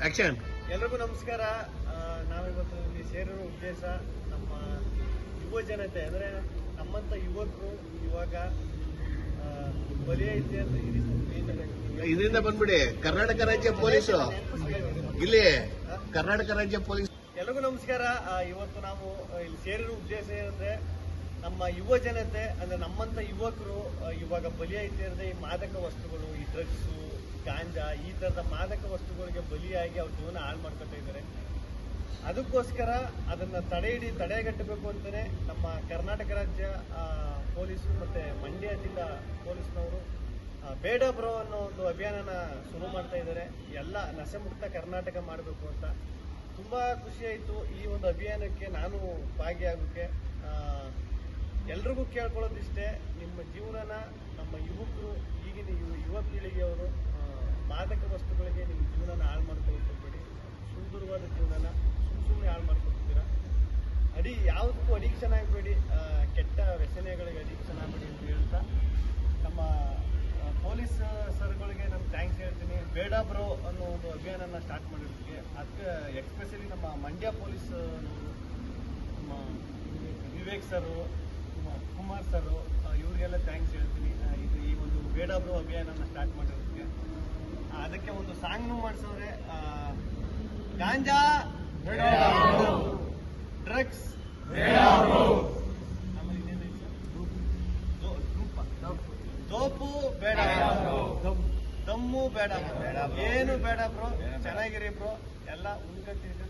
Action. ಎಲ್ರಿಗೂ ನಮಸ್ಕಾರ. ನಾವಿವತ್ತು ಇಲ್ಲಿ ಸೇರಿರೋ ಉದ್ದೇಶ ನಮ್ಮ ಯುವ ಜನತೆ ಅಂದ್ರೆ ನಮ್ಮಂತ ಯುವಕರು ಇವಾಗ ಬಲಿ ಐತೆ ಅಂತ ಇದರಿಂದ ಬಂದ್ಬಿಡಿ. ಕರ್ನಾಟಕ ರಾಜ್ಯ ಪೊಲೀಸು ಇಲ್ಲಿ ಕರ್ನಾಟಕ ರಾಜ್ಯ ಪೊಲೀಸ್. ಎಲ್ರಿಗೂ ನಮಸ್ಕಾರ. ಇವತ್ತು ನಾವು ಇಲ್ಲಿ ಸೇರಿರೋ ಉದ್ದೇಶ ಏನಂದ್ರೆ ನಮ್ಮ ಯುವ ಜನತೆ ಅಂದ್ರೆ ನಮ್ಮಂತ ಯುವಕರು ಇವಾಗ ಬಲಿ ಐತೆ ಅಂದ್ರೆ ಈ ಮಾದಕ ವಸ್ತುಗಳು, ಈ ಡ್ರಗ್ಸು, ಗಾಂಜಾ, ಈ ತರದ ಮಾದಕ ವಸ್ತುಗಳಿಗೆ ಬಲಿಯಾಗಿ ಅವ್ರ ಜೀವನ ಹಾಳು ಮಾಡ್ಕೊತಾ ಇದ್ದಾರೆ. ಅದಕ್ಕೋಸ್ಕರ ಅದನ್ನ ತಡೆಗಟ್ಟಬೇಕು ಅಂತಾನೆ ನಮ್ಮ ಕರ್ನಾಟಕ ರಾಜ್ಯ ಪೊಲೀಸರು ಮತ್ತೆ ಮಂಡ್ಯ ಜಿಲ್ಲಾ ಪೊಲೀಸ್ನವರು ಬೇಡ ಬ್ರೋ ಅನ್ನೋ ಒಂದು ಅಭಿಯಾನನ ಶುರು ಮಾಡ್ತಾ ಇದ್ದಾರೆ. ಎಲ್ಲ ನಶೆಮುಕ್ತ ಕರ್ನಾಟಕ ಮಾಡಬೇಕು ಅಂತ. ತುಂಬಾ ಖುಷಿ ಆಯ್ತು ಈ ಒಂದು ಅಭಿಯಾನಕ್ಕೆ ನಾನು ಭಾಗಿಯಾಗೋಕೆ. ಎಲ್ರಿಗೂ ಕೇಳ್ಕೊಳ್ಳೋದಿಷ್ಟೇ, ನಿಮ್ಮ ಜೀವನನ ನಮ್ಮ ಯುವಕರು, ಈಗಿನ ಯುವ ಪೀಳಿಗೆಯವರು ಮಾದಕ ವಸ್ತುಗಳಿಗೆ ನಿಮ್ಮ ಜೀವನನ ಹಾಳು ಮಾಡ್ಕೊಳ್ಬೇಡಿ. ಸುಂದರವಾದ ಜೀವನನ ಸುಮ್ಮನೆ ಹಾಳು ಮಾಡ್ಕೊಳ್ತೀರಾ. ಯಾವುದಕ್ಕೂ ಅಡಿಕ್ಷನ್ ಆಗಬೇಡಿ, ಕೆಟ್ಟ ವ್ಯಸನಗಳಿಗೆ ಅಡಿಕ್ಷನ್ ಆಗಬೇಡಿ ಅಂತ ಹೇಳ್ತಾ ನಮ್ಮ ಪೊಲೀಸ್ ಸರ್ಗಳಿಗೆ ನಾನು ಥ್ಯಾಂಕ್ಸ್ ಹೇಳ್ತೀನಿ. ಬೇಡ ಬ್ರೋ ಅನ್ನೋ ಒಂದು ಅಭಿಯಾನನ ಸ್ಟಾರ್ಟ್ ಮಾಡಿರೋದಕ್ಕೆ. ಅದಕ್ಕೆ ಎಕ್ಸ್ಪೆಷಲಿ ನಮ್ಮ ಮಂಡ್ಯ ಪೊಲೀಸ್ ನಮ್ಮ ವಿವೇಕ್ ಸರು, ಕುಮಾರ್ ಸರು, ಇವರಿಗೆಲ್ಲ ಥ್ಯಾಂಕ್ಸ್ ಹೇಳ್ತೀನಿ. ಈ ಒಂದು ಬೇಡ ಬ್ರೋ ಅಭಿಯಾನನ ಸ್ಟಾರ್ಟ್ ಮಾಡಿರೋದಕ್ಕೆ. ಅದಕ್ಕೆ ಒಂದು ಸಾಂಗ್ನು ಮಾಡಿಸೋರೆ, ಗಾಂಜಾ ಡ್ರಗ್ಸ್ ದೋಪು ಬೇಡ, ದಮ್ಮು ಬೇಡ, ಏನು ಬೇಡ ಬ್ರೋ, ಚೆನ್ನಾಗಿರಿ ಬ್ರೋ, ಎಲ್ಲ ಉಳ್ಕಟ್ಟಿದ್ರೆ